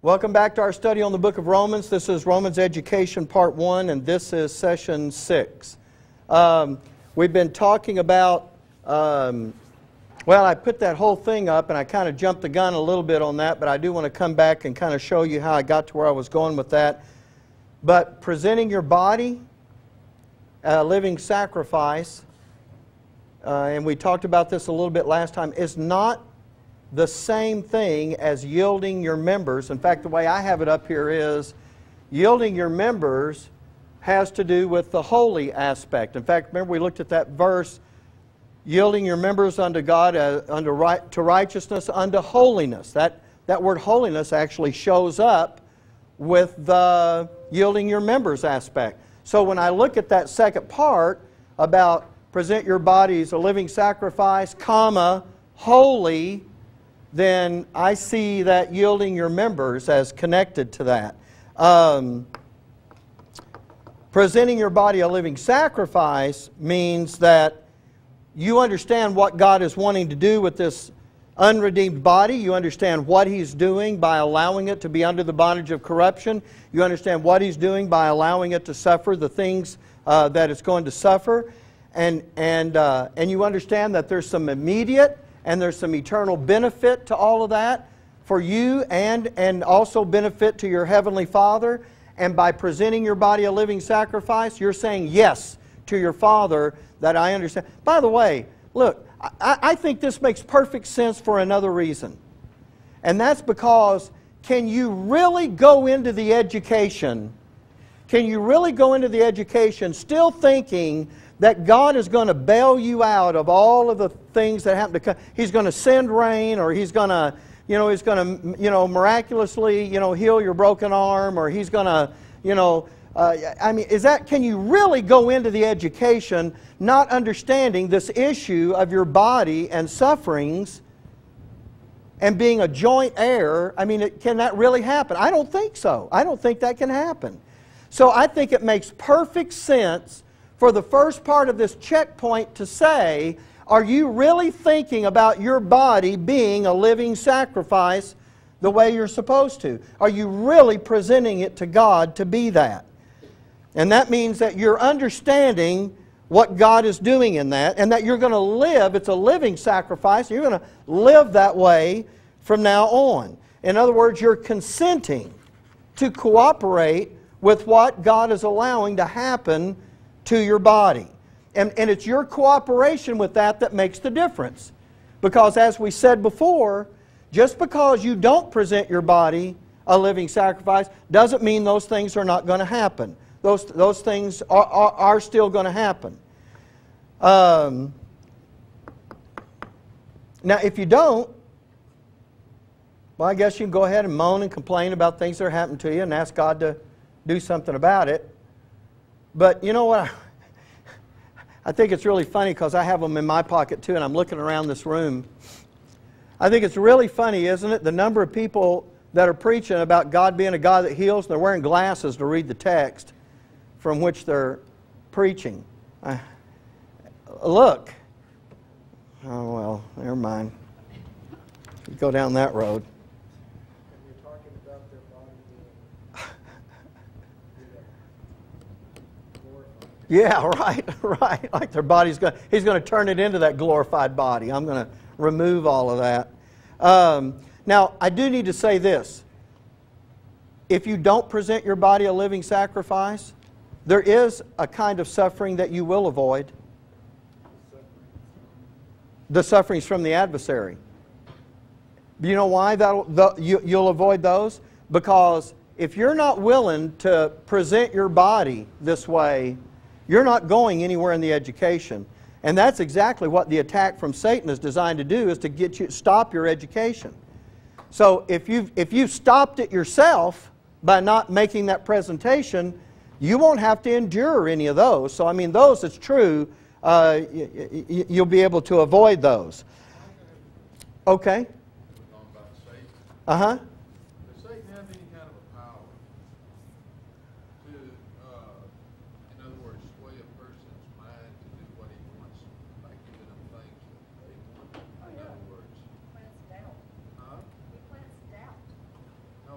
Welcome back to our study on the book of Romans. This is Romans Education Part 1, and this is Session 6. We've been talking about, well, I put that whole thing up, and I kind of jumped the gun a little bit on that, but I do want to come back and kind of show you how I got to where I was going with that. But presenting your body a living sacrifice, and we talked about this a little bit last time, is not the same thing as yielding your members. In fact, the way I have it up here is yielding your members has to do with the holy aspect. In fact, remember we looked at that verse, yielding your members unto God, to righteousness, unto holiness. That word holiness actually shows up with the yielding your members aspect. So when I look at that second part about present your bodies a living sacrifice, comma, holy, then I see that yielding your members as connected to that. Presenting your body a living sacrifice means that you understand what God is wanting to do with this unredeemed body. You understand what He's doing by allowing it to be under the bondage of corruption. You understand what He's doing by allowing it to suffer the things that it's going to suffer. And you understand that there's some immediate and there's some eternal benefit to all of that for you and also benefit to your Heavenly Father. And by presenting your body a living sacrifice, you're saying yes to your Father that I understand. By the way, look, I think this makes perfect sense for another reason. And that's because can you really go into the education, still thinking that God is going to bail you out of all of the things that happen to come? He's going to send rain, or He's going to, miraculously, heal your broken arm, or He's going to, can you really go into the education not understanding this issue of your body and sufferings and being a joint heir? Can that really happen? I don't think so. I don't think that can happen. So I think it makes perfect sense for the first part of this checkpoint to say, are you really thinking about your body being a living sacrifice the way you're supposed to? Are you really presenting it to God to be that? And that means that you're understanding what God is doing in that, and that you're going to live, it's a living sacrifice, you're going to live that way from now on. In other words, you're consenting to cooperate with what God is allowing to happen to your body. And it's your cooperation with that makes the difference. Because as we said before, just because you don't present your body a living sacrifice doesn't mean those things are not going to happen. Those things are still going to happen. Now if you don't, well, I guess you can go ahead and moan and complain about things that are happening to you and ask God to do something about it. But you know what? I think it's really funny because I have them in my pocket too, and I'm looking around this room. I think it's really funny, isn't it? The number of people that are preaching about God being a God that heals, and they're wearing glasses to read the text from which they're preaching. Look. Oh, well, never mind. You go down that road. Yeah, right. Like their body's going, He's going to turn it into that glorified body. I'm going to remove all of that. Now, I do need to say this. If you don't present your body a living sacrifice, there is a kind of suffering that you will avoid. The sufferings from the adversary. Do you know why you'll avoid those? Because if you're not willing to present your body this way, you're not going anywhere in the education. And that's exactly what the attack from Satan is designed to do, is to get you stop your education. So if you've stopped it yourself by not making that presentation, you won't have to endure any of those. So those, it's true, you'll be able to avoid those. Okay. Uh-huh.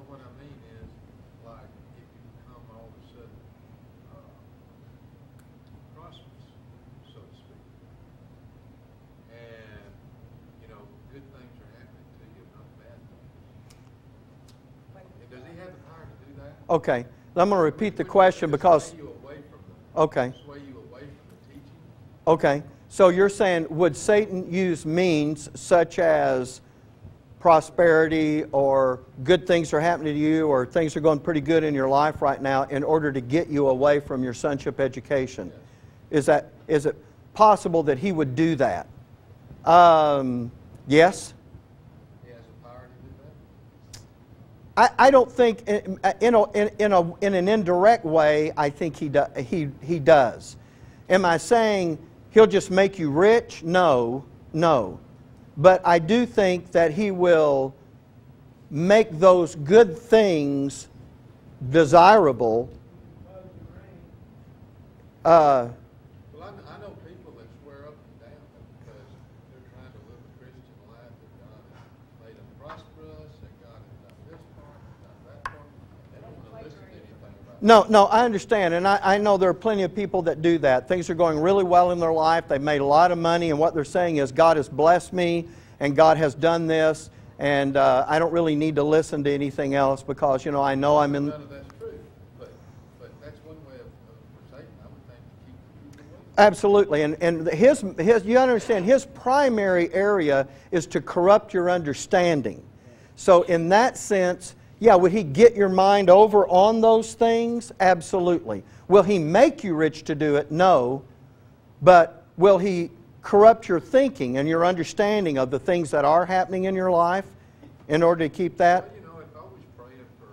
What I mean Okay. I'm going to repeat the question because... Okay. Okay. So you're saying, would Satan use means such as prosperity or good things are happening to you or things are going pretty good in your life right now in order to get you away from your sonship education? Is it possible that he would do that? Yes. He has the power to do that? I don't think in an indirect way. I think he does. Am I saying he'll just make you rich? No, no. But I do think that he will make those good things desirable. Well, I know people that swear up and down because they're trying to live a Christian life, that God has made them prosperous, that God has done this part, done that part. They don't want to listen to anything about No, I understand, and I know there are plenty of people that do that. Things are going really well in their life. They've made a lot of money, and what they're saying is, God has blessed me, and God has done this, and I don't really need to listen to anything else because, you know, I know I'm in... None of that's true, but that's one way for Satan, I would think, to keep people away. Absolutely, and his you understand, his primary area is to corrupt your understanding. So in that sense, yeah, would he get your mind over on those things? Absolutely. Will he make you rich to do it? No. But will he corrupt your thinking and your understanding of the things that are happening in your life in order to keep that? Well, you know, if I was praying for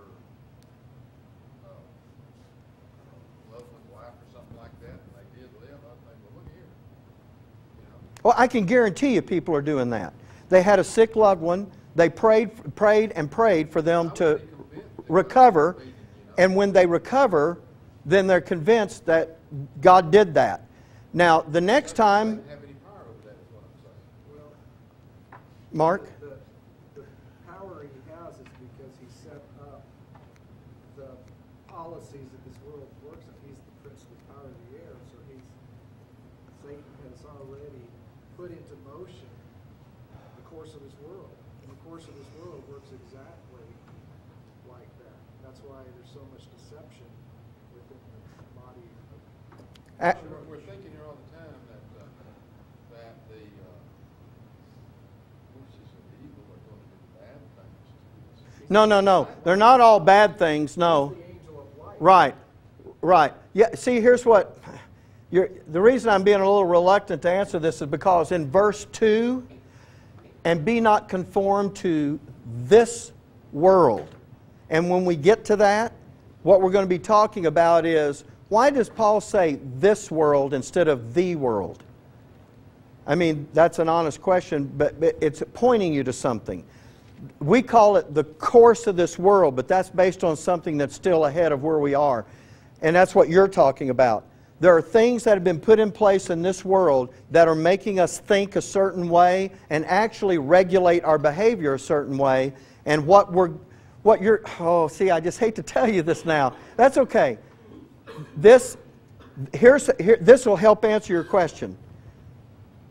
a loved one, wife or something like that, and they did live, I'd think, well, look here. You know? Well, I can guarantee you people are doing that. They had a sick loved one. They prayed for them to recover, and when they recover, then they're convinced that God did that. Now, the next time... Mark? The power he has is because he set up the policies that this world works on. He's the prince of the power of the air, so Satan has already put into motion the course of this world. And the course of this world works exactly like that. That's why there's so much deception within the body of We're thinking here all the time that the forces of evil are going to do bad things. No. They're not all bad things, no. the angel of light. Right. Yeah, see, here's what... the reason I'm being a little reluctant to answer this is because in verse 2, and be not conformed to this world. And when we get to that, what we're going to be talking about is, why does Paul say this world instead of the world? I mean, that's an honest question, but it's pointing you to something. We call it the course of this world, but that's based on something that's still ahead of where we are. And that's what you're talking about. There are things that have been put in place in this world that are making us think a certain way and actually regulate our behavior a certain way. And I just hate to tell you this now. That's okay. This will help answer your question.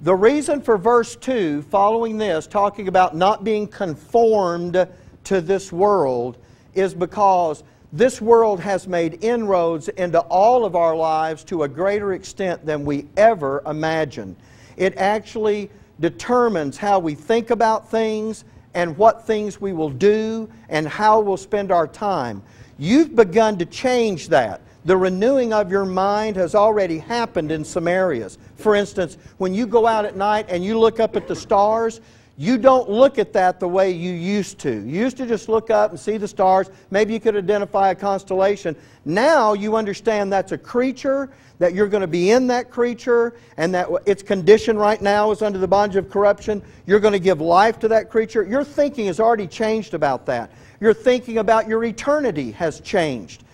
The reason for verse 2, following this, talking about not being conformed to this world, is because this world has made inroads into all of our lives to a greater extent than we ever imagined. It actually determines how we think about things and what things we will do and how we'll spend our time. You've begun to change that. The renewing of your mind has already happened in some areas. For instance, when you go out at night and you look up at the stars, you don't look at that the way you used to. You used to just look up and see the stars. Maybe you could identify a constellation. Now you understand that's a creature, that you're going to be in that creature, and that its condition right now is under the bondage of corruption. You're going to give life to that creature. Your thinking has already changed about that. Your thinking about your eternity has changed.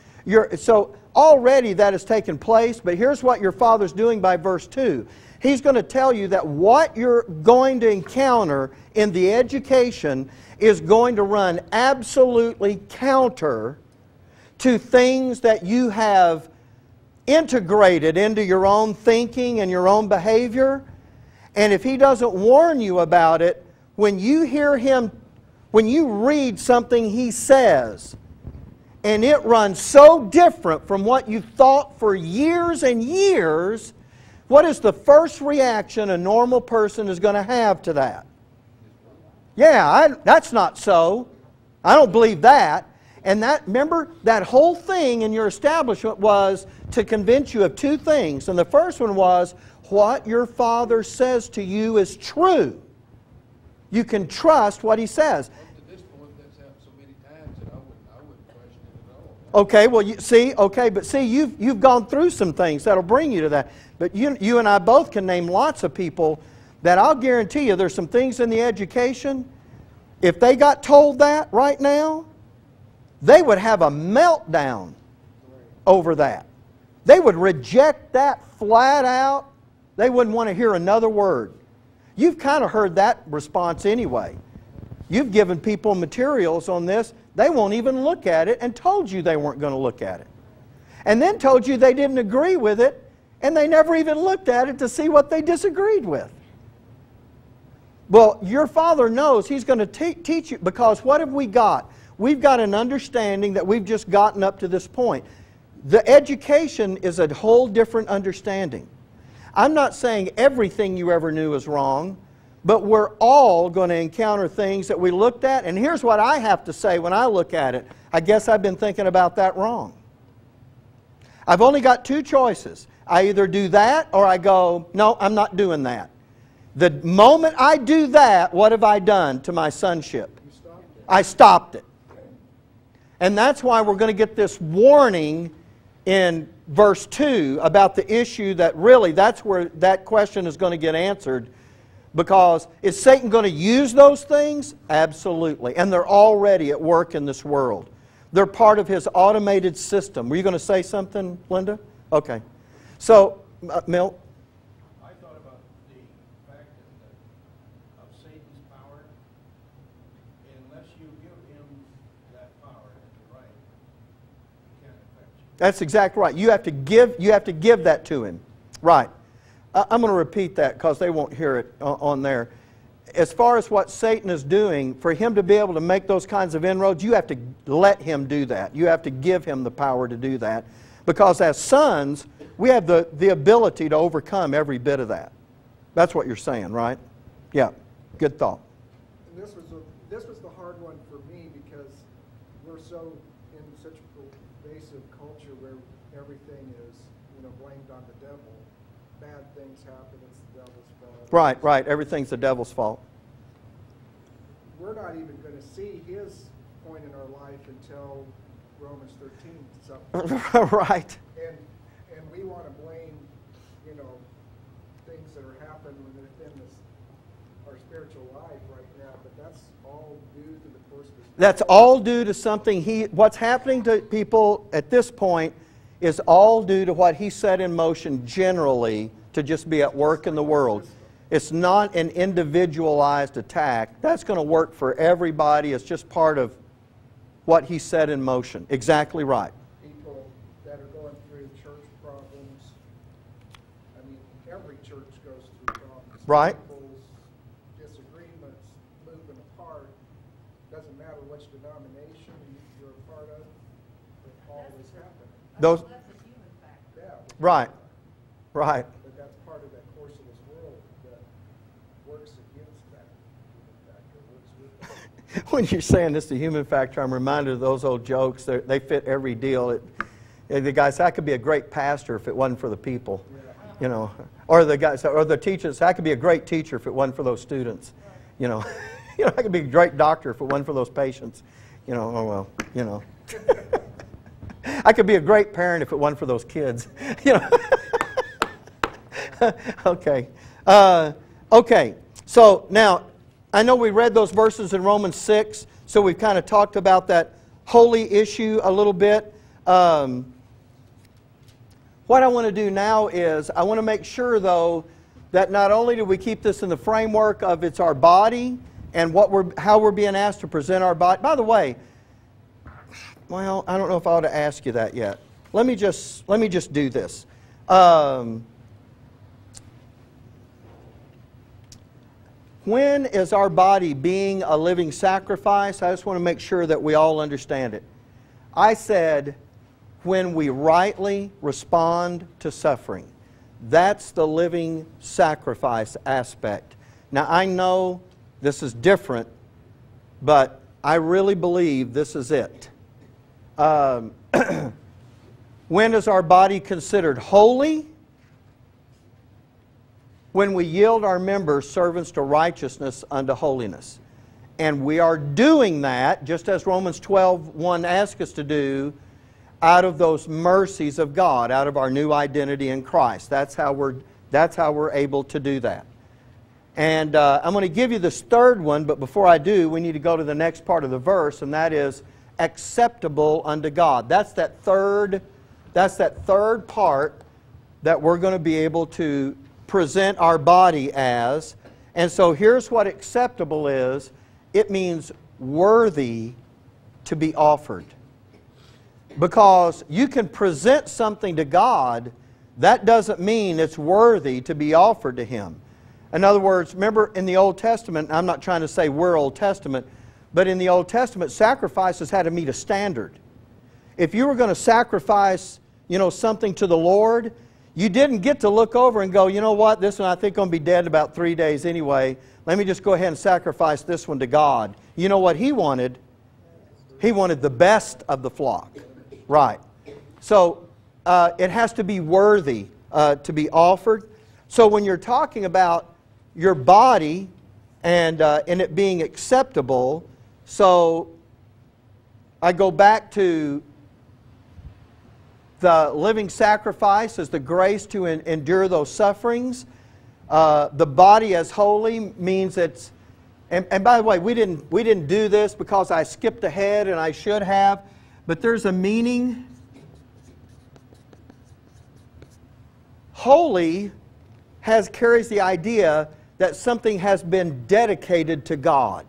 So already that has taken place, but here's what your Father's doing by verse 2. He's going to tell you that what you're going to encounter in the education is going to run absolutely counter to things that you have integrated into your own thinking and your own behavior. And if He doesn't warn you about it, when you hear Him, when you read something He says, and it runs so different from what you thought for years and years, what is the first reaction a normal person is going to have to that? Yeah, that's not so. I don't believe that. And that, remember, that whole thing in your establishment was to convince you of two things. And the first one was, what your Father says to you is true. You can trust what He says. Up to this point, that's happened so many times that I wouldn't question it at all. Okay, well, but see, you've gone through some things that'll bring you to that. But you and I both can name lots of people that I'll guarantee you there's some things in the education, if they got told that right now, they would have a meltdown over that. They would reject that flat out. They wouldn't want to hear another word. You've kind of heard that response anyway. You've given people materials on this. They won't even look at it and told you they weren't going to look at it. And then told you they didn't agree with it, and they never even looked at it to see what they disagreed with. Well, your Father knows He's going to teach you, because what have we got? We've got an understanding that we've just gotten up to this point. The education is a whole different understanding. I'm not saying everything you ever knew is wrong, but we're all going to encounter things that we looked at, and here's what I have to say when I look at it. I guess I've been thinking about that wrong. I've only got two choices. I either do that or I go, no, I'm not doing that. The moment I do that, what have I done to my sonship? I stopped it. And that's why we're going to get this warning in verse 2 about the issue that really, that's where that question is going to get answered. Because is Satan going to use those things? Absolutely. And they're already at work in this world. They're part of his automated system. Were you going to say something, Linda? Okay. So, Milt? I thought about the fact that of Satan's power, unless you give him that power at the right, he can't affect you. That's exactly right. You have to give that to him. Right. I'm going to repeat that because they won't hear it on there. As far as what Satan is doing, for him to be able to make those kinds of inroads, you have to let him do that. You have to give him the power to do that. Because as sons, we have the ability to overcome every bit of that. That's what you're saying, right? Yeah. Good thought. And this was the hard one for me because we're so in such a pervasive culture where everything is, blamed on the devil. Bad things happen, it's the devil's fault. Right, right. Everything's the devil's fault. We're not even going to see his point in our life until Romans 13. Something. Right. And we want to blame, things that are happening within our spiritual life right now, but that's all due to the course of his life. That's all due to something what's happening to people at this point is all due to what he set in motion generally to just be at work in the world. It's not an individualized attack. That's going to work for everybody. It's just part of what he set in motion. Exactly right. People that are going through church problems, every church goes through problems. Right. People's disagreements, moving apart. Doesn't matter which denomination you're a part of, it always happens. Those, That's a human factor. Yeah. right. Right. But that's part of that course of this world that works against that human factor, works with that. When you're saying this is a human factor, I'm reminded of those old jokes. They fit every deal. The guy said, I could be a great pastor if it wasn't for the people. Yeah. Or the guy said, or the teacher said, I could be a great teacher if it wasn't for those students. I could be a great doctor if it wasn't for those patients. I could be a great parent if it wasn't for those kids. Okay. Okay. So now, I know we read those verses in Romans 6, so we've kind of talked about that holy issue a little bit. What I want to do now is, I want to make sure, though, that not only do we keep this in the framework of it's our body and how we're being asked to present our body. By the way, well, I don't know if I ought to ask you that yet. Let me just do this. When is our body being a living sacrifice? I just want to make sure that we all understand it. I said, when we rightly respond to suffering. That's the living sacrifice aspect. Now, I know this is different, but I really believe this is it. When is our body considered holy? When we yield our members servants to righteousness unto holiness. And we are doing that, just as Romans 12:1 asks us to do, out of those mercies of God, out of our new identity in Christ. That's how we're able to do that. And I'm going to give you this third one, but before I do, we need to go to the next part of the verse, and that is acceptable unto God. That's that third part that we're going to be able to present our body as. And so here's what acceptable is. It means worthy to be offered. Because you can present something to God, that doesn't mean it's worthy to be offered to Him. In other words, remember in the Old Testament, I'm not trying to say we're Old Testament, but in the Old Testament, sacrifices had to meet a standard. If you were going to sacrifice, something to the Lord, you didn't get to look over and go, you know what, this one I think going to be dead in about 3 days anyway. Let me just go ahead and sacrifice this one to God. You know what He wanted? He wanted the best of the flock. Right. So it has to be worthy to be offered. So when you're talking about your body and it being acceptable, so I go back to the living sacrifice as the grace to endure those sufferings. The body as holy means it's, and by the way, we didn't do this because I skipped ahead and I should have, but there's a meaning. Holy carries the idea that something has been dedicated to God.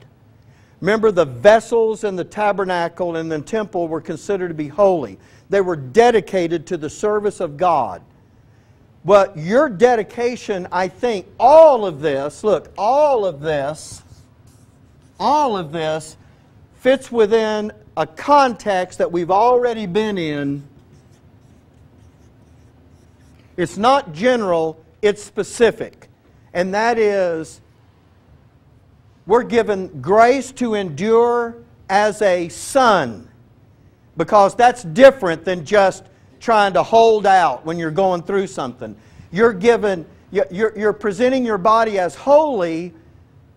Remember, the vessels in the tabernacle and the temple were considered to be holy. They were dedicated to the service of God. But your dedication, I think, all of this fits within a context that we've already been in. It's not general, it's specific. And that is, we're given grace to endure as a son. Because that's different than just trying to hold out when you're going through something. You're presenting your body as holy,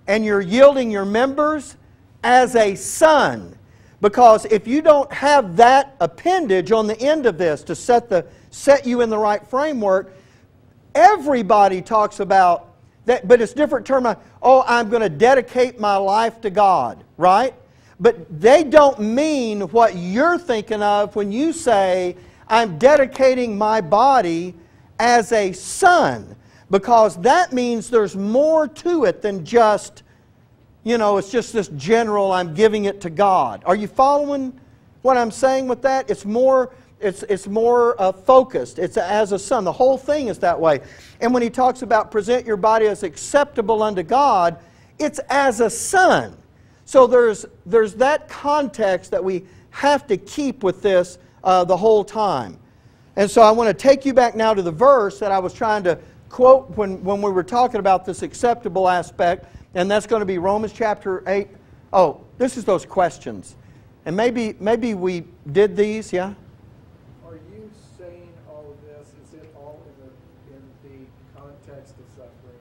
and you're yielding your members as a son. Because if you don't have that appendage on the end of this to set you in the right framework, everybody talks about that, but it's different term. Oh, I'm going to dedicate my life to God, right? But they don't mean what you're thinking of when you say, I'm dedicating my body as a son. Because that means there's more to it than just, it's just this general, I'm giving it to God. Are you following what I'm saying with that? It's more focused. It's as a son. The whole thing is that way. And when he talks about present your body as acceptable unto God, it's as a son. So there's that context that we have to keep with this the whole time. And so I want to take you back now to the verse that I was trying to quote when we were talking about this acceptable aspect, and that's going to be Romans chapter 8. Oh, this is those questions. And maybe we did these, yeah? Are you saying all of this, is it all in the context of suffering?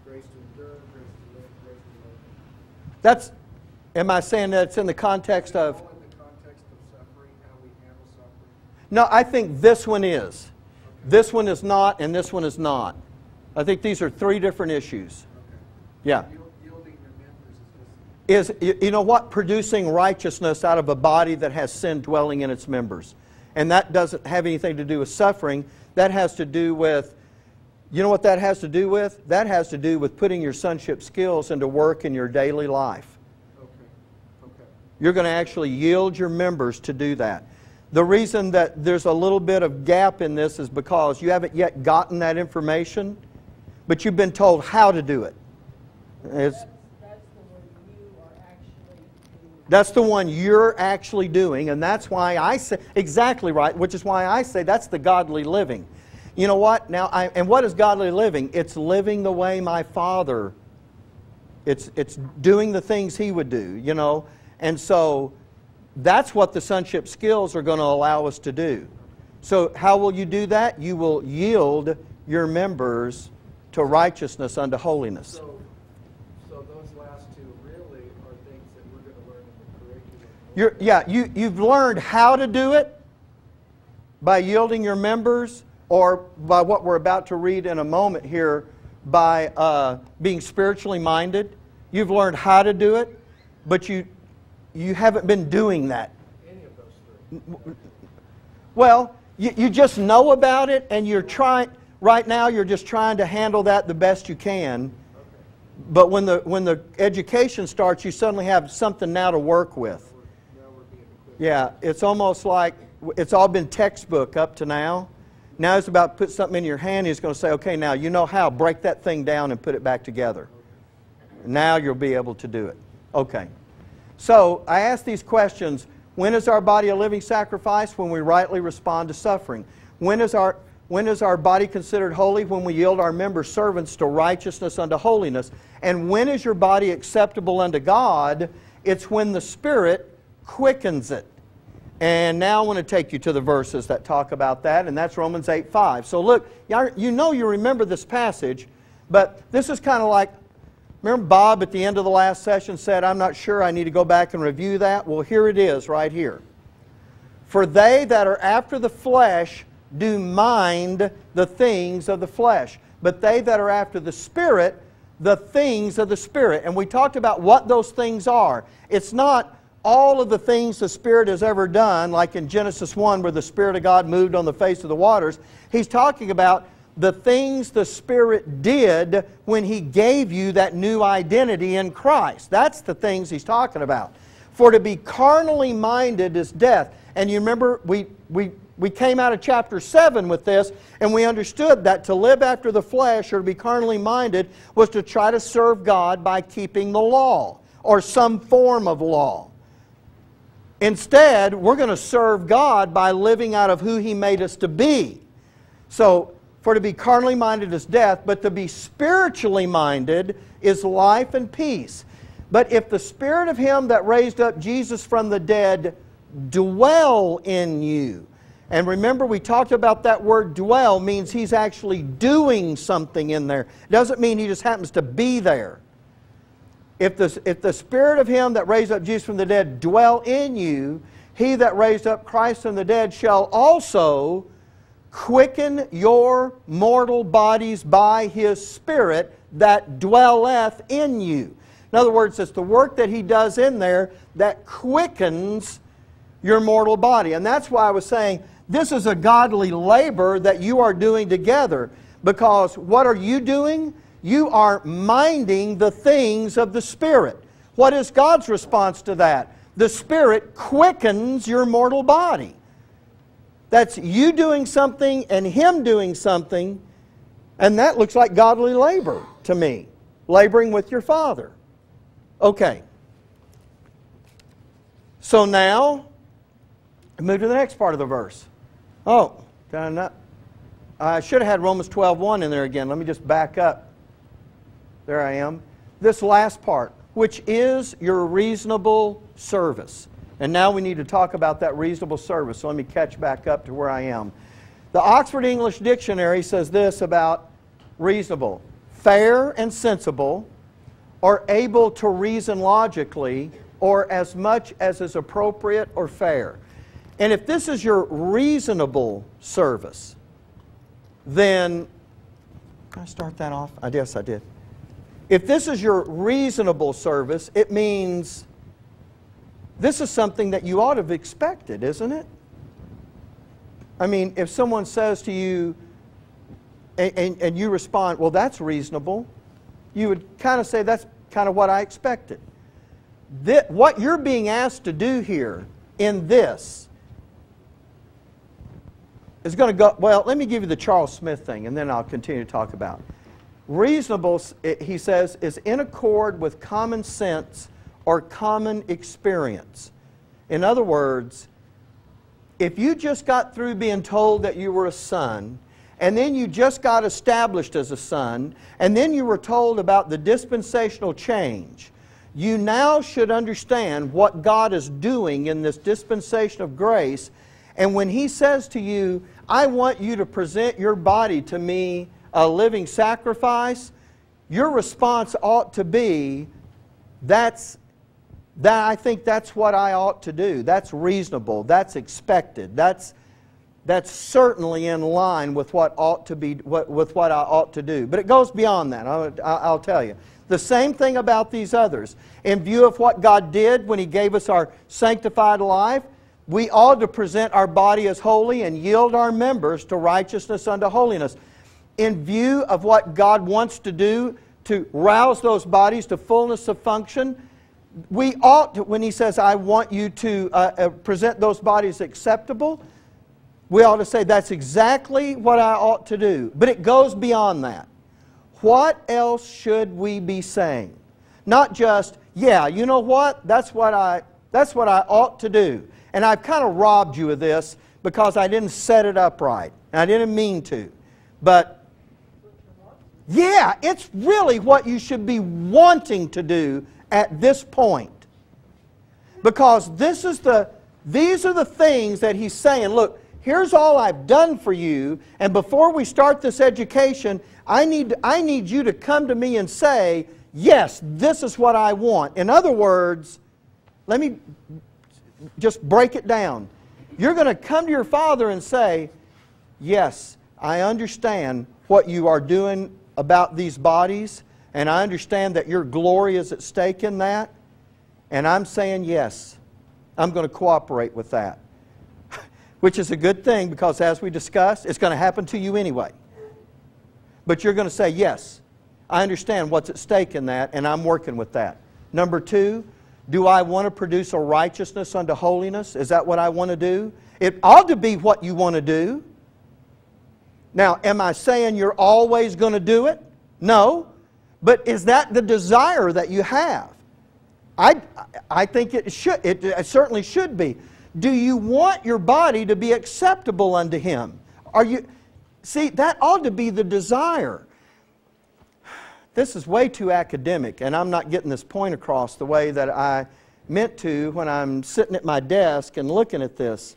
Grace to endure, grace to live, grace to live. Am I saying that it's in the context of... All in the context of suffering, how we handle suffering? No, I think this one is. Okay. This one is not, and this one is not. I think these are three different issues. Okay. Yeah. Yielding your members Is, you know what? Producing righteousness out of a body that has sin dwelling in its members. And that doesn't have anything to do with suffering. That has to do with... You know what that has to do with? That has to do with putting your sonship skills into work in your daily life. Okay. You're going to actually yield your members to do that. The reason that there's a little bit of gap in this is because you haven't yet gotten that information, but you've been told how to do it. That's the word you are actually That's the one you're actually doing, and that's why I say, exactly right, which is why I say that's the godly living. You know what? Now, and what is godly living? It's living the way my Father, it's doing the things He would do, you know. And so that's what the sonship skills are going to allow us to do. So how will you do that? You will yield your members to righteousness unto holiness. So those last two really are things that we're going to learn in the curriculum. You've learned how to do it by yielding your members, or by what we're about to read in a moment here, by being spiritually minded. You've learned how to do it, but you haven't been doing that. Any of those three. Well, you just know about it, and you're trying. Right now, you're just trying to handle that the best you can. Okay. But when the education starts, you suddenly have something now to work with. Now we're being equipped. Yeah, it's almost like it's all been textbook up to now. Now it's about to put something in your hand. He's going to say, okay, now you know how. Break that thing down and put it back together. Now you'll be able to do it. Okay. So I ask these questions. When is our body a living sacrifice? When we rightly respond to suffering. When is our body considered holy? When we yield our members servants to righteousness unto holiness. And when is your body acceptable unto God? It's when the Spirit quickens it. And now I want to take you to the verses that talk about that, and that's Romans 8:5. So look, you know you remember this passage, but this is kind of like, remember Bob at the end of the last session said, I'm not sure, I need to go back and review that? Well, here it is right here. For they that are after the flesh do mind the things of the flesh, but they that are after the Spirit, the things of the Spirit. And we talked about what those things are. It's not all of the things the Spirit has ever done, like in Genesis 1 where the Spirit of God moved on the face of the waters. He's talking about the things the Spirit did when He gave you that new identity in Christ. That's the things He's talking about. For to be carnally minded is death. And you remember we came out of chapter 7 with this, and we understood that to live after the flesh or to be carnally minded was to try to serve God by keeping the law or some form of law. Instead, we're going to serve God by living out of who He made us to be. So, for to be carnally minded is death, but to be spiritually minded is life and peace. But if the Spirit of Him that raised up Jesus from the dead dwell in you. And remember, we talked about that word dwell means He's actually doing something in there. It doesn't mean He just happens to be there. If the Spirit of Him that raised up Jesus from the dead dwell in you, He that raised up Christ from the dead shall also quicken your mortal bodies by His Spirit that dwelleth in you. In other words, it's the work that He does in there that quickens your mortal body. And that's why I was saying this is a godly labor that you are doing together. Because what are you doing? You are minding the things of the Spirit. What is God's response to that? The Spirit quickens your mortal body. That's you doing something and Him doing something, and that looks like godly labor to me. Laboring with your Father. Okay. So now, move to the next part of the verse. Oh, I should have had Romans 12:1 in there again. Let me just back up. There I am. This last part, which is your reasonable service. And now we need to talk about that reasonable service. So let me catch back up to where I am. The Oxford English Dictionary says this about reasonable. Fair and sensible, or able to reason logically, or as much as is appropriate or fair. And if this is your reasonable service, then... Can I start that off? I guess I did. If this is your reasonable service, it means this is something that you ought to have expected, isn't it? I mean, if someone says to you, and you respond, well, that's reasonable, you would kind of say, that's kind of what I expected. What you're being asked to do here in this is going to go, well, let me give you the Charles Smith thing, and then I'll continue to talk about it. Reasonable, he says, is in accord with common sense or common experience. In other words, if you just got through being told that you were a son, and then you just got established as a son, and then you were told about the dispensational change, you now should understand what God is doing in this dispensation of grace. And when He says to you, I want you to present your body to me a living sacrifice, your response ought to be, I think that's what I ought to do. That's reasonable. That's expected. That's certainly in line with what ought to be, with what I ought to do. But it goes beyond that. I'll tell you. The same thing about these others. In view of what God did when He gave us our sanctified life, we ought to present our body as holy and yield our members to righteousness unto holiness. In view of what God wants to do to rouse those bodies to fullness of function, we ought to, when He says, I want you to present those bodies acceptable, we ought to say, that's exactly what I ought to do. But it goes beyond that. What else should we be saying? Not just, yeah, you know what? That's what I ought to do. And I've kind of robbed you of this because I didn't set it up right. And I didn't mean to. But, yeah, it's really what you should be wanting to do at this point. Because these are the things that He's saying, look, here's all I've done for you, and before we start this education, I need you to come to me and say, yes, this is what I want. In other words, let me just break it down. You're going to come to your Father and say, yes, I understand what you are doing about these bodies, and I understand that your glory is at stake in that, and I'm saying yes, I'm going to cooperate with that. Which is a good thing because, as we discussed, it's going to happen to you anyway. But you're going to say, yes, I understand what's at stake in that, and I'm working with that. Number two, do I want to produce a righteousness unto holiness? Is that what I want to do? It ought to be what you want to do. Now, am I saying you're always going to do it? No. But is that the desire that you have? I think it should. It certainly should be. Do you want your body to be acceptable unto Him? See, that ought to be the desire. This is way too academic, and I'm not getting this point across the way that I meant to when I'm sitting at my desk and looking at this.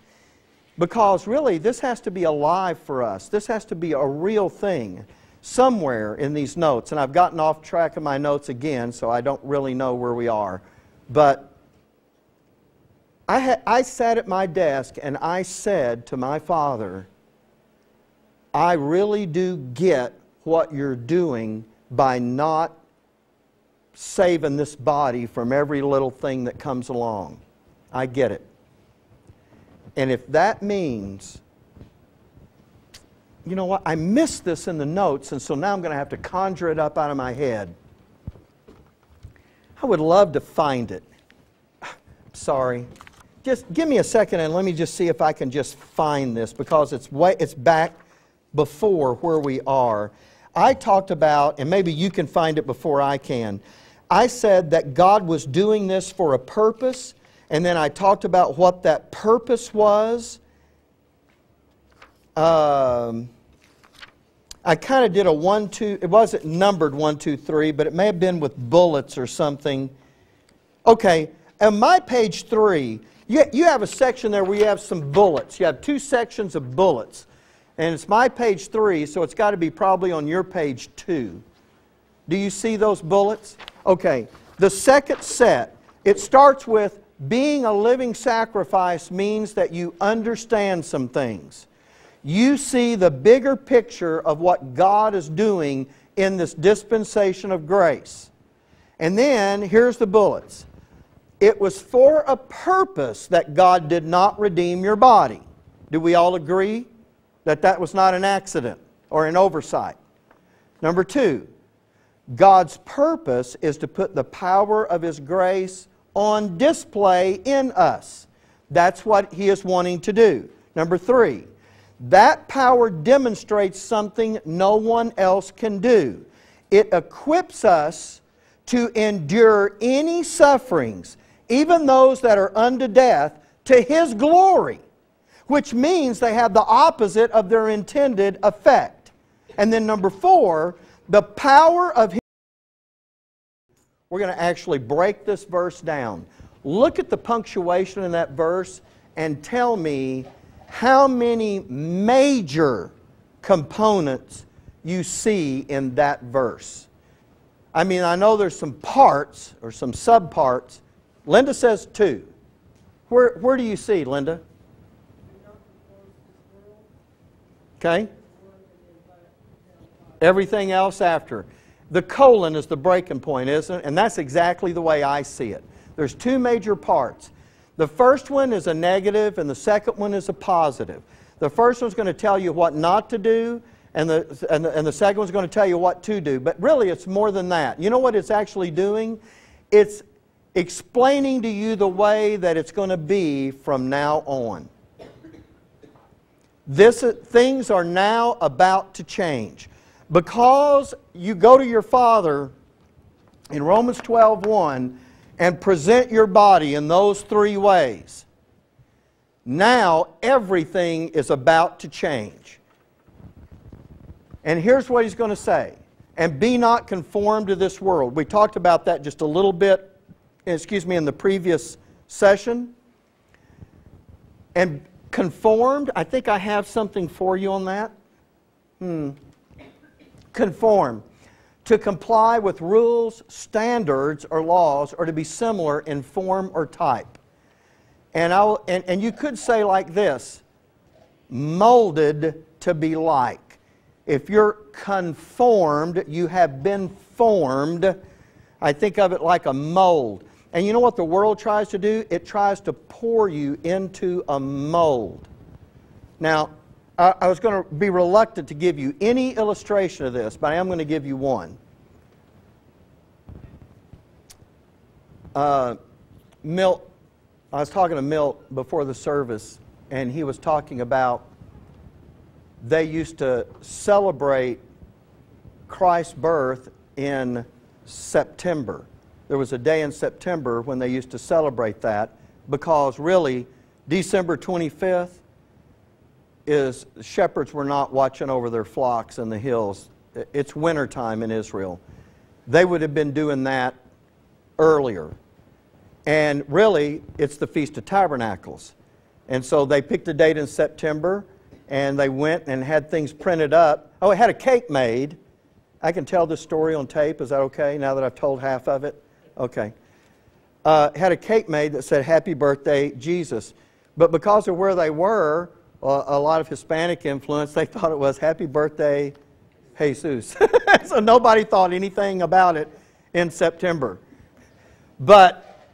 Because really, this has to be alive for us. This has to be a real thing somewhere in these notes. And I've gotten off track of my notes again, so I don't really know where we are. But I sat at my desk and I said to my Father, I really do get what you're doing by not saving this body from every little thing that comes along. I get it. And if that means, you know what, I missed this in the notes, and so now I'm going to have to conjure it up out of my head. I would love to find it. Sorry. Just give me a second and let me just see if I can just find this, because it's back before where we are. I talked about, and maybe you can find it before I can, I said that God was doing this for a purpose, and then I talked about what that purpose was. I kind of did a 1-2, it wasn't numbered 1, 2, 3, but it may have been with bullets or something. Okay, on my page 3, you have a section there where you have some bullets. You have 2 sections of bullets. And it's my page 3, so it's got to be probably on your page 2. Do you see those bullets? Okay, the second set, it starts with being a living sacrifice means that you understand some things. You see the bigger picture of what God is doing in this dispensation of grace. And then, here's the bullets. It was for a purpose that God did not redeem your body. Do we all agree that that was not an accident or an oversight? Number 2, God's purpose is to put the power of His grace on display in us. That's what He is wanting to do. Number 3, that power demonstrates something no one else can do. It equips us to endure any sufferings, even those that are unto death, to His glory, which means they have the opposite of their intended effect. And then number 4, the power of His... We're going to actually break this verse down. Look at the punctuation in that verse and tell me how many major components you see in that verse. I mean, I know there's some parts or some subparts. Linda says 2. Where do you see, Linda? Okay. Everything else after. The colon is the breaking point, isn't it? And that's exactly the way I see it. There's 2 major parts. The first one is a negative and the second one is a positive. The first one's going to tell you what not to do, and the second one's going to tell you what to do. But really it's more than that. You know what it's actually doing? It's explaining to you the way that it's going to be from now on. Things are now about to change. Because you go to your Father in Romans 12:1 and present your body in those 3 ways, now everything is about to change. And here's what He's going to say. And be not conformed to this world. We talked about that just a little bit, in the previous session. And conformed, I think I have something for you on that. Conform. To comply with rules, standards, or laws, or to be similar in form or type. And you could say like this, molded to be like. If you're conformed, you have been formed. I think of it like a mold. And you know what the world tries to do? It tries to pour you into a mold. Now, I was going to be reluctant to give you any illustration of this, but I am going to give you one. Milt, I was talking to Milt before the service, and he was talking about they used to celebrate Christ's birth in September. There was a day in September when they used to celebrate that, because really December 25th is shepherds were not watching over their flocks in the hills. It's wintertime in Israel. They would have been doing that earlier. And really, it's the Feast of Tabernacles. And so they picked a date in September, and they went and had things printed up. Oh, it had a cake made. I can tell this story on tape. Is that okay, now that I've told half of it? Okay. Had a cake made that said, "Happy Birthday, Jesus." But because of where they were, a lot of Hispanic influence, they thought it was "Happy Birthday, Jesus." So nobody thought anything about it in September. But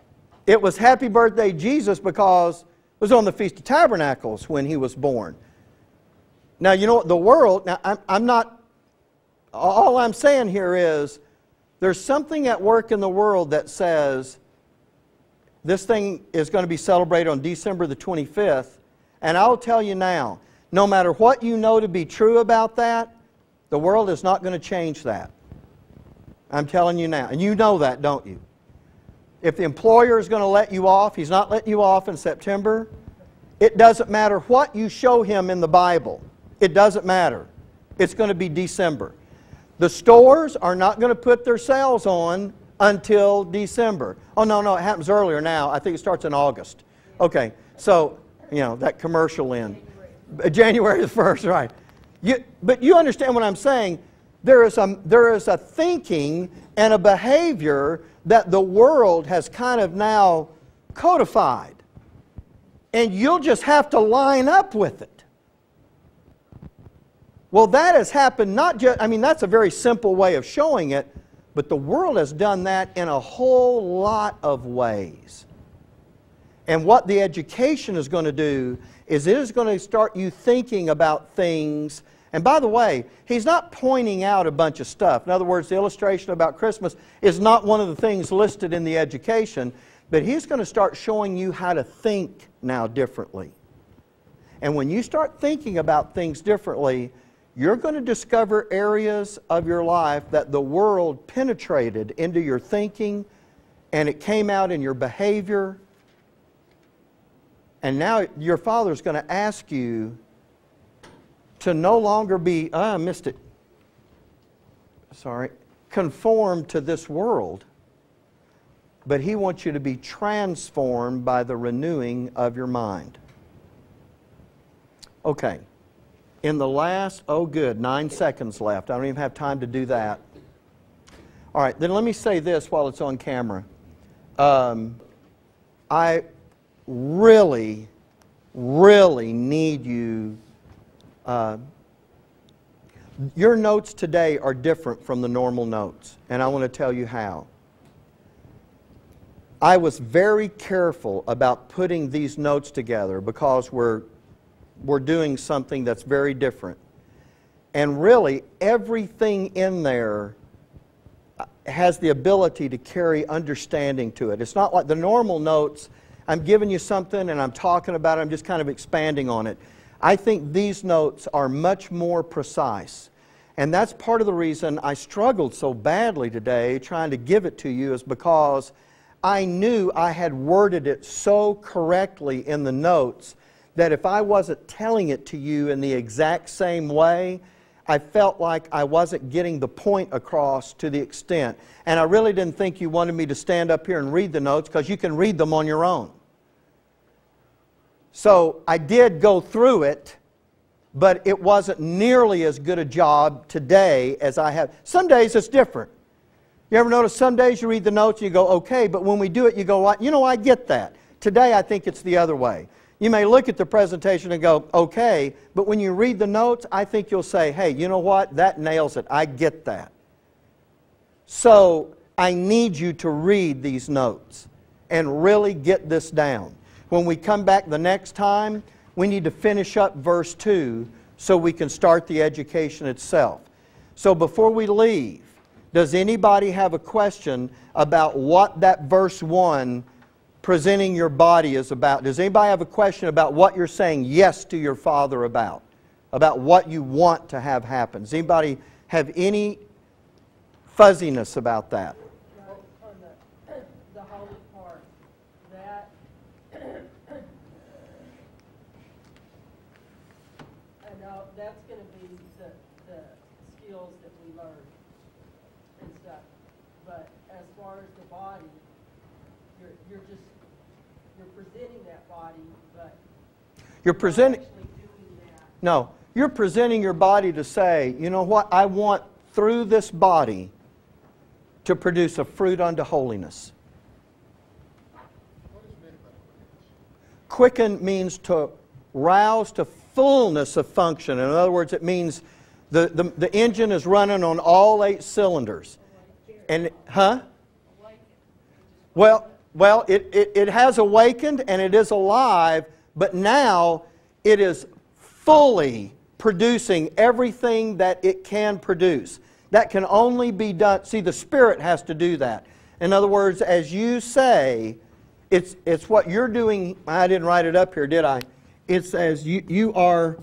it was "Happy Birthday, Jesus" because it was on the Feast of Tabernacles when He was born. Now, you know what? The world, now I'm not, all I'm saying here is there's something at work in the world that says this thing is going to be celebrated on December the 25th. And I'll tell you now, no matter what you know to be true about that, the world is not going to change that. I'm telling you now. And you know that, don't you? If the employer is going to let you off, he's not letting you off in September. It doesn't matter what you show him in the Bible. It doesn't matter. It's going to be December. The stores are not going to put their sales on until December. Oh, no, it happens earlier now. I think it starts in August. Okay, so, you know, that commercial in. January the 1st, right. But you understand what I'm saying. There is a thinking and a behavior that the world has kind of now codified. And you'll just have to line up with it. Well, that has happened not just, I mean, that's a very simple way of showing it, but the world has done that in a whole lot of ways. And what the education is going to do is it is going to start you thinking about things. And by the way, he's not pointing out a bunch of stuff. In other words, the illustration about Christmas is not one of the things listed in the education, but he's going to start showing you how to think now differently. And when you start thinking about things differently, you're going to discover areas of your life that the world penetrated into your thinking, and it came out in your behavior. And now your Father's going to ask you to no longer be, I missed it, sorry, conformed to this world, but He wants you to be transformed by the renewing of your mind. Okay. In the last, 9 seconds left. I don't even have time to do that. All right, then let me say this while it's on camera. I really, really need you. Your notes today are different from the normal notes, and I want to tell you how. I was very careful about putting these notes together because we're doing something that's very different. And really, everything in there has the ability to carry understanding to it. It's not like the normal notes, I'm giving you something and I'm talking about it, I'm just kind of expanding on it. I think these notes are much more precise. And that's part of the reason I struggled so badly today trying to give it to you, is because I knew I had worded it so correctly in the notes that if I wasn't telling it to you in the exact same way, I felt like I wasn't getting the point across to the extent. And I really didn't think you wanted me to stand up here and read the notes, because you can read them on your own. So I did go through it, but it wasn't nearly as good a job today as I have. Some days it's different. You ever notice some days you read the notes and you go, okay, but when we do it you go, you know, I get that. Today I think it's the other way. You may look at the presentation and go, okay, but when you read the notes, I think you'll say, hey, you know what? That nails it. I get that. So I need you to read these notes and really get this down. When we come back the next time, we need to finish up verse 2 so we can start the education itself. So before we leave, does anybody have a question about what that verse 1 presenting your body is about? Does anybody have a question about what you're saying yes to your Father about? About what you want to have happen? Does anybody have any fuzziness about that? On the holy part, that I know that's going to be the skills that we learn and stuff. But as far as the body, you're presenting that body, but you're presenting. actually doing that. No, you're presenting your body to say, you know what? I want through this body to produce a fruit unto holiness. What is meant by holiness? Quicken means to rouse to fullness of function. In other words, it means the engine is running on all 8 cylinders. And, huh? Well, it has awakened and it is alive, but now it is fully producing everything that it can produce. That can only be done. See, the Spirit has to do that. In other words, as you say, it's what you're doing. I didn't write it up here, did I? It's as you are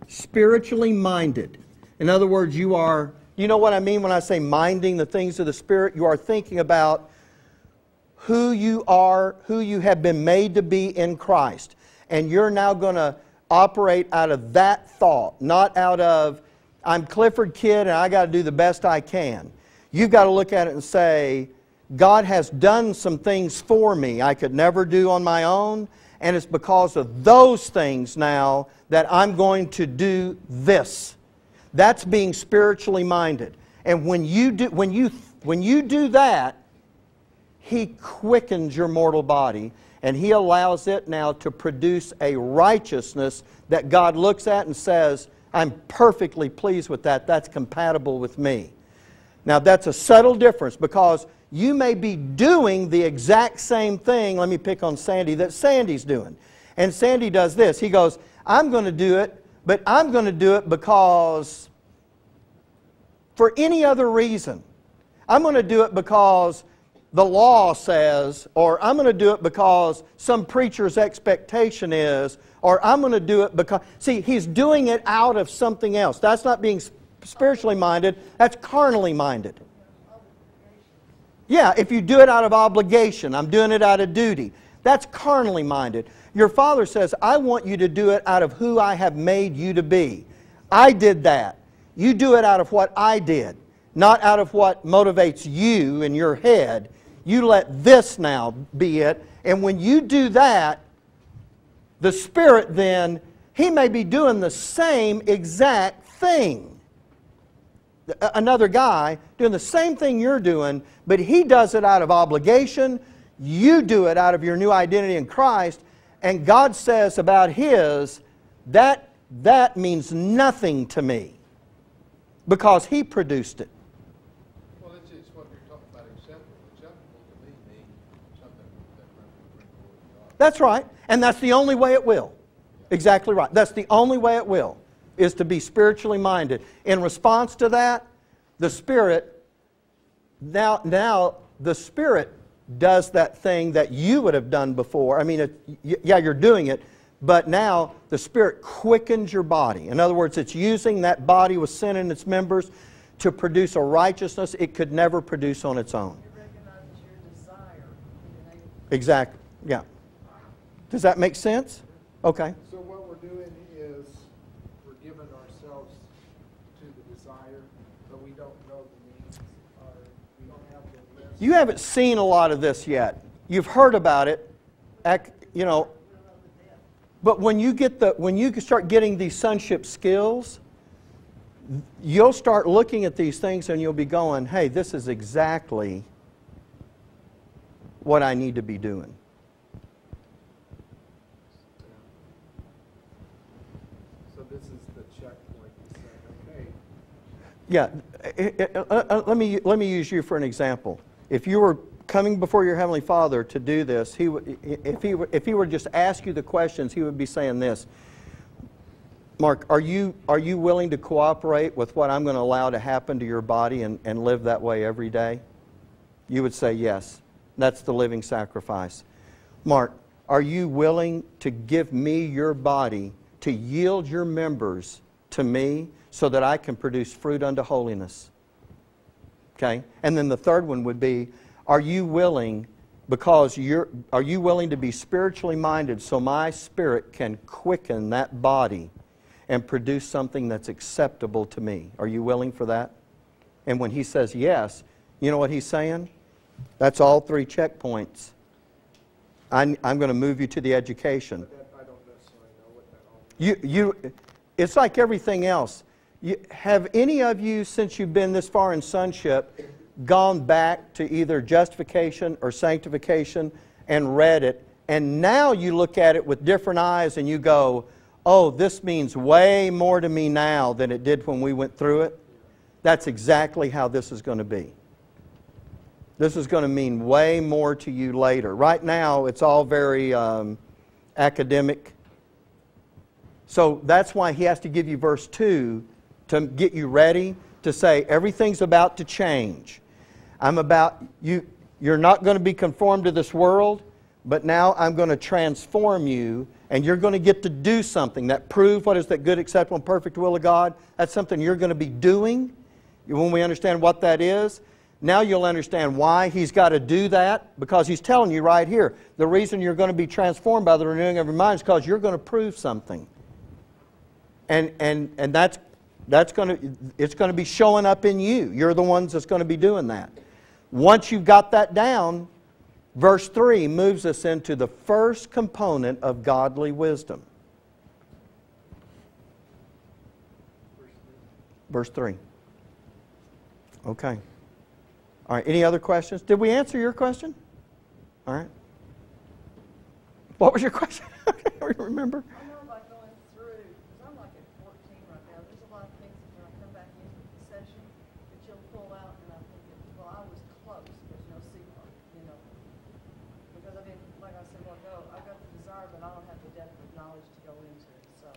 spiritually minded. In other words, you know what I mean when I say minding the things of the Spirit? You are thinking about who you are, who you have been made to be in Christ. And you're now going to operate out of that thought, not out of, I'm Clifford Kidd and I got to do the best I can. You've got to look at it and say, God has done some things for me I could never do on my own, and it's because of those things now that I'm going to do this. That's being spiritually minded. And when you do that, He quickens your mortal body, and He allows it now to produce a righteousness that God looks at and says, I'm perfectly pleased with that. That's compatible with me. Now that's a subtle difference, because you may be doing the exact same thing, let me pick on Sandy, that Sandy's doing. And Sandy does this. He goes, I'm going to do it, but I'm going to do it because for any other reason. I'm going to do it because the law says, or I'm going to do it because some preacher's expectation is, or I'm going to do it because... See, he's doing it out of something else. That's not being spiritually minded. That's carnally minded. Yeah, if you do it out of obligation, I'm doing it out of duty. That's carnally minded. Your Father says, I want you to do it out of who I have made you to be. I did that. You do it out of what I did, not out of what motivates you in your head. You let this now be it. And when you do that, the Spirit then, He may be doing the same exact thing. Another guy doing the same thing you're doing, but he does it out of obligation. You do it out of your new identity in Christ. And God says about His, that means nothing to me because He produced it. Well, it's what you're talking about, acceptable. Acceptable to me means something that brings glory to God. That's right. And that's the only way it will. Exactly right. That's the only way it will, is to be spiritually minded. In response to that, the Spirit, now the Spirit does that thing that you would have done before. I mean, yeah, you're doing it, but now the Spirit quickens your body. In other words, it's using that body with sin in its members to produce a righteousness it could never produce on its own. It recognizes your desire. Exactly. Yeah. Does that make sense? Okay. So what we're doing is we're giving ourselves to the desire, but we don't know the means, or we don't have the list. You haven't seen a lot of this yet. You've heard about it, you know. But when you start getting these sonship skills, you'll start looking at these things and you'll be going, hey, this is exactly what I need to be doing. So this is the checkpoint. You said, okay. Let me use you for an example. If you were coming before your Heavenly Father to do this, if he were to just ask you the questions, He would be saying this: Mark, are you willing to cooperate with what I'm going to allow to happen to your body and live that way every day? You would say yes. That's the living sacrifice. Mark, are you willing to give me your body, to yield your members to me so that I can produce fruit unto holiness? Okay? And then the third one would be, are you willing to be spiritually minded so my spirit can quicken that body and produce something that's acceptable to me? Are you willing for that? And when He says yes, you know what He's saying? That's all three checkpoints. I'm going to move you to the education. But that, I don't necessarily know what that all means. It's like everything else. Have any of you, since you've been this far in sonship, gone back to either justification or sanctification and read it, and now you look at it with different eyes and you go, oh, this means way more to me now than it did when we went through it? That's exactly how this is going to be. This is going to mean way more to you later. Right now, it's all very academic. So that's why he has to give you verse 2 to get you ready to say, everything's about to change. You're not going to be conformed to this world, but now I'm going to transform you, and you're going to get to do something that proves what is that good, acceptable, and perfect will of God. That's something you're going to be doing. When we understand what that is, now you'll understand why He's got to do that, because He's telling you right here, the reason you're going to be transformed by the renewing of your mind is because you're going to prove something. And it's going to be showing up in you. You're the ones that's going to be doing that. Once you've got that down, verse 3 moves us into the first component of godly wisdom. Verse 3. Okay. All right, any other questions? Did we answer your question? All right. What was your question? I can't remember. I know, like going through, because I'm like at 14 right now, there's a lot of things that when I come back into the session that you'll pull out, and I'm thinking, well, I was close, there's no secret, you know. Because I mean, like I said a while ago, I've got the desire, but I don't have the depth of knowledge to go into it, so.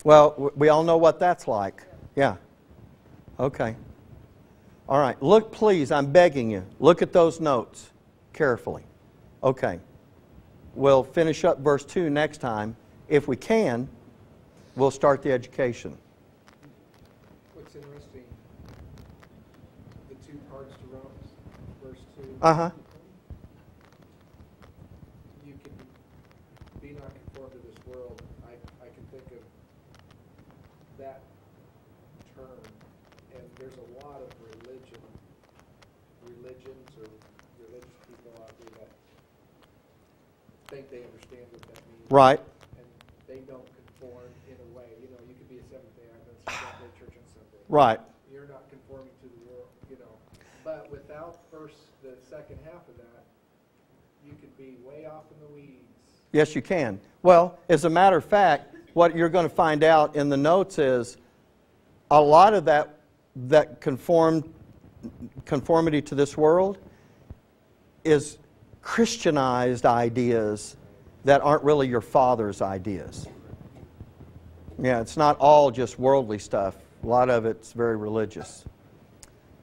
Well, we all know what that's like. Yeah. Okay. All right, look, please, I'm begging you, look at those notes carefully. Okay, we'll finish up verse 2 next time. If we can, we'll start the education. What's interesting, the two parts to Romans, verse 2. Uh-huh. You can be not conformed to this world. I can think of that term, and there's a lot of religions or religious people out there that think they understand what that means. Right. And they don't conform in a way. You know, you could be a Seventh-day Adventist, Seventh-day Church on Sunday. Right. You're not conforming to the world, you know. But without the second half of that, you could be way off in the weeds. Yes, you can. Well, as a matter of fact, what you're going to find out in the notes is a lot of that conformity to this world is Christianized ideas that aren't really your Father's ideas. Yeah, it's not all just worldly stuff. A lot of it's very religious.